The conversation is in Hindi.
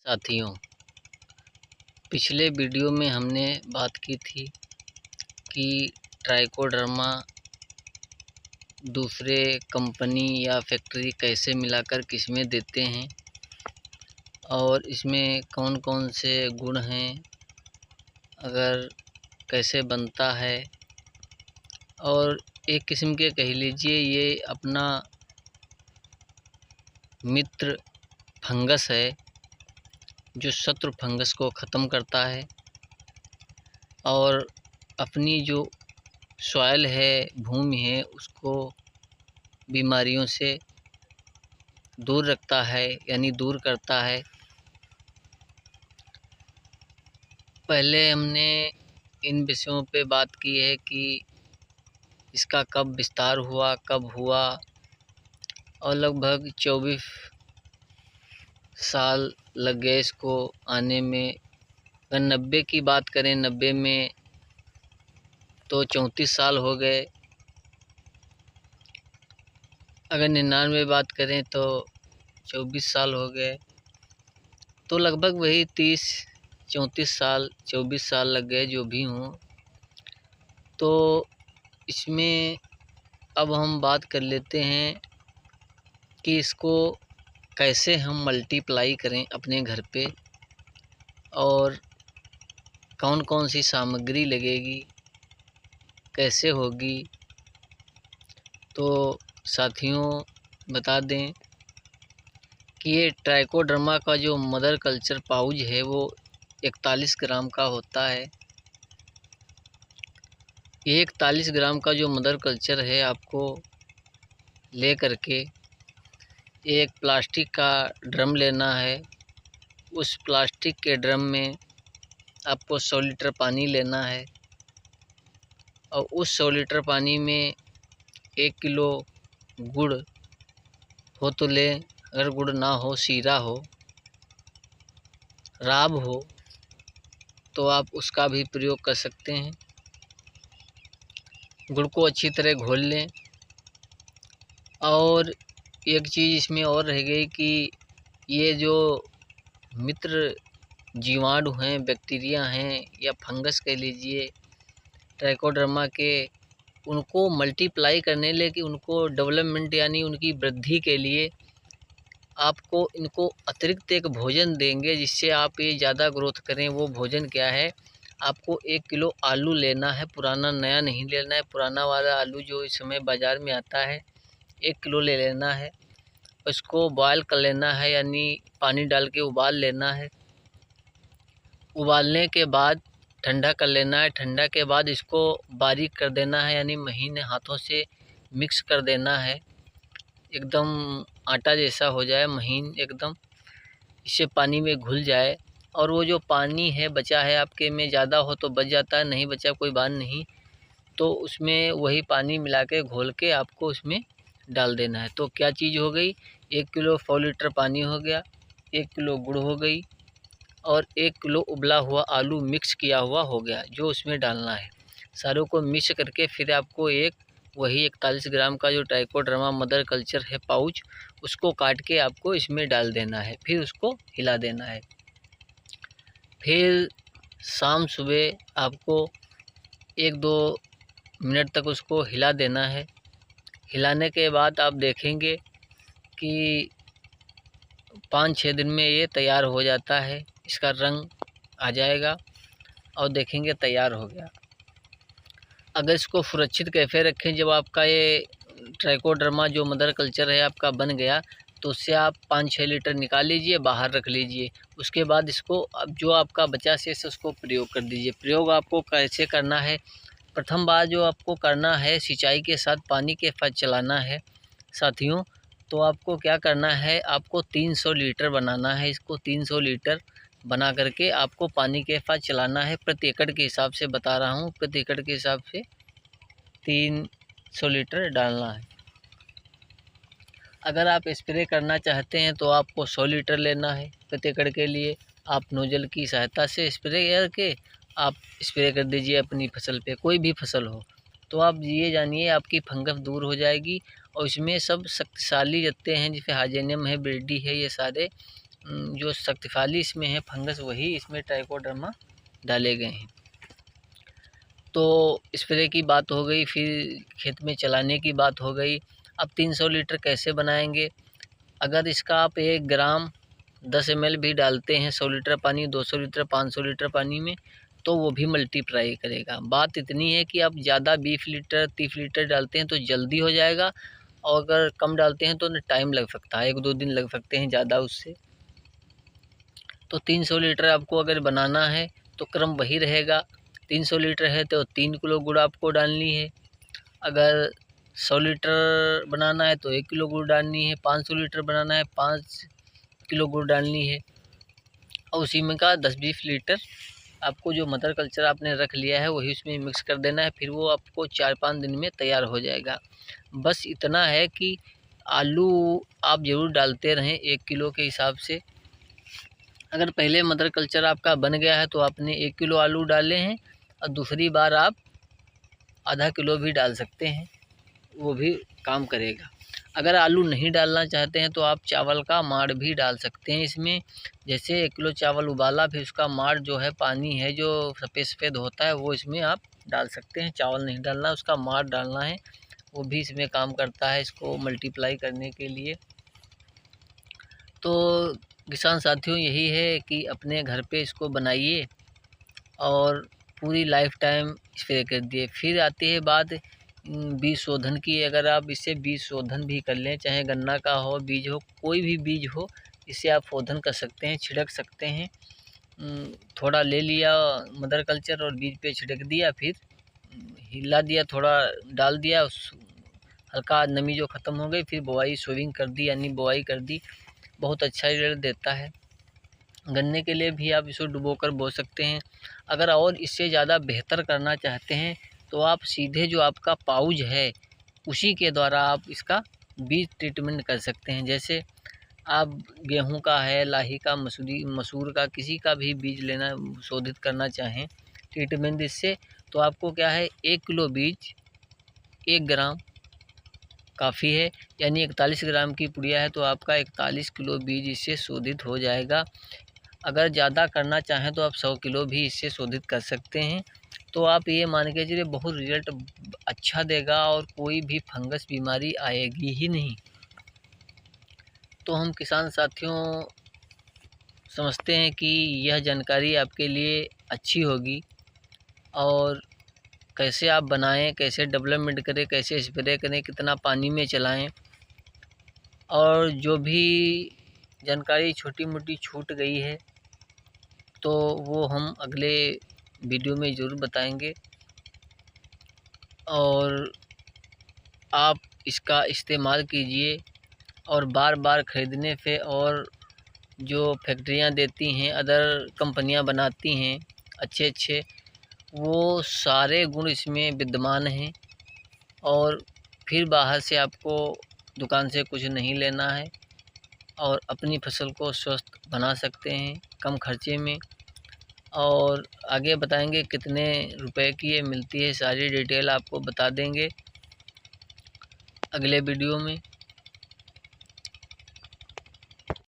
साथियों, पिछले वीडियो में हमने बात की थी कि ट्राइकोडर्मा दूसरे कंपनी या फैक्ट्री कैसे मिलाकर किस्में देते हैं और इसमें कौन कौन से गुण हैं, अगर कैसे बनता है। और एक किस्म के कह लीजिए ये अपना मित्र फंगस है जो शत्रु फंगस को ख़त्म करता है और अपनी जो सॉइल है, भूमि है, उसको बीमारियों से दूर रखता है, यानी दूर करता है। पहले हमने इन विषयों पे बात की है कि इसका कब विस्तार हुआ, कब हुआ, और लगभग 24 साल लग गए इसको आने में। अगर 90 की बात करें, 90 में तो 34 साल हो गए। अगर 99 बात करें तो 24 साल हो गए। तो लगभग वही 34 साल 24 साल लग गए, जो भी हों। तो इसमें अब हम बात कर लेते हैं कि इसको कैसे हम मल्टीप्लाई करें अपने घर पे और कौन कौन सी सामग्री लगेगी, कैसे होगी। तो साथियों, बता दें कि ये ट्राइकोडर्मा का जो मदर कल्चर पाउच है वो 41 ग्राम का होता है। ये 41 ग्राम का जो मदर कल्चर है आपको ले करके एक प्लास्टिक का ड्रम लेना है। उस प्लास्टिक के ड्रम में आपको 100 लीटर पानी लेना है और उस 100 लीटर पानी में 1 किलो गुड़ हो तो लें, अगर गुड़ ना हो, सीरा हो, राब हो, तो आप उसका भी प्रयोग कर सकते हैं। गुड़ को अच्छी तरह घोल लें। और एक चीज़ इसमें और रह गई कि ये जो मित्र जीवाणु हैं, बैक्टीरिया हैं या फंगस कह लीजिए ट्राइकोडर्मा के, उनको मल्टीप्लाई करने लेके उनको डेवलपमेंट यानी उनकी वृद्धि के लिए आपको इनको अतिरिक्त एक भोजन देंगे जिससे आप ये ज़्यादा ग्रोथ करें। वो भोजन क्या है? आपको 1 किलो आलू लेना है, पुराना नया नहीं लेना है। पुराना वाला आलू जो इस समय बाज़ार में आता है 1 किलो ले लेना है। उसको बॉयल कर लेना है, यानी पानी डाल के उबाल लेना है। उबालने के बाद ठंडा कर लेना है। ठंडा के बाद इसको बारीक कर देना है, यानी महीन हाथों से मिक्स कर देना है, एकदम आटा जैसा हो जाए, महीन एकदम। इससे पानी में घुल जाए और वो जो पानी है बचा है आपके में, ज़्यादा हो तो बच जाता है, नहीं बचा कोई बात नहीं, तो उसमें वही पानी मिला के घोल के आपको उसमें डाल देना है। तो क्या चीज़ हो गई? 1 किलो 100 लीटर पानी हो गया, 1 किलो गुड़ हो गई और 1 किलो उबला हुआ आलू मिक्स किया हुआ हो गया, जो उसमें डालना है। सारों को मिक्स करके फिर आपको वही 41 ग्राम का जो ट्राइकोडर्मा मदर कल्चर है पाउच, उसको काट के आपको इसमें डाल देना है। फिर उसको हिला देना है। फिर शाम सुबह आपको 1-2 मिनट तक उसको हिला देना है। हिलाने के बाद आप देखेंगे कि 5-6 दिन में ये तैयार हो जाता है। इसका रंग आ जाएगा और देखेंगे तैयार हो गया। अगर इसको सुरक्षित कैसे रखें? जब आपका ये ट्राइकोडर्मा जो मदर कल्चर है आपका बन गया, तो उससे आप 5-6 लीटर निकाल लीजिए, बाहर रख लीजिए। उसके बाद इसको अब जो आपका बचा शेष उसको प्रयोग कर दीजिए। प्रयोग आपको कैसे करना है? प्रथम बार जो आपको करना है, सिंचाई के साथ पानी के साथ चलाना है साथियों। तो आपको क्या करना है? आपको 300 लीटर बनाना है। इसको 300 लीटर बना करके आपको पानी के साथ चलाना है। प्रति एकड़ के हिसाब से बता रहा हूँ, प्रति एकड़ के हिसाब से 300 लीटर डालना है। अगर आप स्प्रे करना चाहते हैं तो आपको 100 लीटर लेना है प्रति एकड़ के लिए। आप नोजल की सहायता से स्प्रे करके आप स्प्रे कर दीजिए अपनी फसल पे, कोई भी फसल हो। तो आप ये जानिए आपकी फंगस दूर हो जाएगी। और इसमें सब शक्तिशाली जत्ते हैं, जैसे हाइजेनियम है, बिरडी है, ये सारे जो शक्तिशाली इसमें है फंगस, वही इसमें ट्राइकोडर्मा डाले गए हैं। तो स्प्रे की बात हो गई, फिर खेत में चलाने की बात हो गई। अब 300 लीटर कैसे बनाएंगे? अगर इसका आप 1 ग्राम 10 ml भी डालते हैं 100 लीटर पानी, 200 लीटर, 500 लीटर पानी में, तो वो भी मल्टीप्लाई करेगा। बात इतनी है कि आप ज़्यादा 20 लीटर 30 लीटर डालते हैं तो जल्दी हो जाएगा, और अगर कम डालते हैं तो टाइम लग सकता है, 1-2 दिन लग सकते हैं ज़्यादा उससे। तो 300 लीटर आपको अगर बनाना है तो क्रम वही रहेगा। 300 लीटर है तो 3 किलो गुड़ आपको डालनी है। अगर 100 लीटर बनाना है तो 1 किलो गुड़ डालनी है। 500 लीटर बनाना है 5 किलो गुड़ डालनी है। और उसी में का 10-20 लीटर आपको जो मदर कल्चर आपने रख लिया है वही उसमें मिक्स कर देना है। फिर वो आपको 4-5 दिन में तैयार हो जाएगा। बस इतना है कि आलू आप ज़रूर डालते रहें 1 किलो के हिसाब से। अगर पहले मदर कल्चर आपका बन गया है तो आपने 1 किलो आलू डाले हैं, और दूसरी बार आप आधा किलो भी डाल सकते हैं, वो भी काम करेगा। अगर आलू नहीं डालना चाहते हैं तो आप चावल का माड़ भी डाल सकते हैं इसमें। जैसे 1 किलो चावल उबाला, फिर उसका माड़ जो है, पानी है जो सफ़ेद सफ़ेद होता है, वो इसमें आप डाल सकते हैं। चावल नहीं डालना, उसका माड़ डालना है, वो भी इसमें काम करता है इसको मल्टीप्लाई करने के लिए। तो किसान साथियों, यही है कि अपने घर पे इसको बनाइए और पूरी लाइफ टाइम स्प्रे कर दिए। फिर आती है बात बीज शोधन की। अगर आप इससे बीज शोधन भी कर लें, चाहे गन्ना का हो बीज हो, कोई भी बीज हो, इससे आप शोधन कर सकते हैं, छिड़क सकते हैं। थोड़ा ले लिया मदर कल्चर और बीज पे छिड़क दिया, फिर हिला दिया, थोड़ा डाल दिया, उस हल्का नमी जो ख़त्म हो गई, फिर बोआई सोइंग कर दी, यानी बोआई कर दी। बहुत अच्छा रिजल्ट देता है। गन्ने के लिए भी आप इसको डुबोकर बो सकते हैं। अगर और इससे ज़्यादा बेहतर करना चाहते हैं तो आप सीधे जो आपका पाउच है उसी के द्वारा आप इसका बीज ट्रीटमेंट कर सकते हैं। जैसे आप गेहूं का है, लाही का, मसूर का, किसी का भी बीज लेना, शोधित करना चाहें ट्रीटमेंट इससे, तो आपको क्या है, 1 किलो बीज 1 ग्राम काफ़ी है। यानी 41 ग्राम की पुड़िया है तो आपका 41 किलो बीज इससे शोधित हो जाएगा। अगर ज़्यादा करना चाहें तो आप 100 किलो भी इससे शोधित कर सकते हैं। तो आप ये मान के चलिए बहुत रिजल्ट अच्छा देगा और कोई भी फंगस बीमारी आएगी ही नहीं। तो हम किसान साथियों समझते हैं कि यह जानकारी आपके लिए अच्छी होगी, और कैसे आप बनाएं, कैसे डेवलपमेंट करें, कैसे स्प्रे करें, कितना पानी में चलाएं, और जो भी जानकारी छोटी मोटी छूट गई है तो वो हम अगले वीडियो में ज़रूर बताएंगे। और आप इसका इस्तेमाल कीजिए, और बार बार ख़रीदने से, और जो फैक्ट्रियां देती हैं, अदर कंपनियां बनाती हैं अच्छे अच्छे, वो सारे गुण इसमें विद्यमान हैं। और फिर बाहर से आपको दुकान से कुछ नहीं लेना है, और अपनी फसल को स्वस्थ बना सकते हैं कम खर्चे में। और आगे बताएंगे कितने रुपए की ये मिलती है, सारी डिटेल आपको बता देंगे अगले वीडियो में।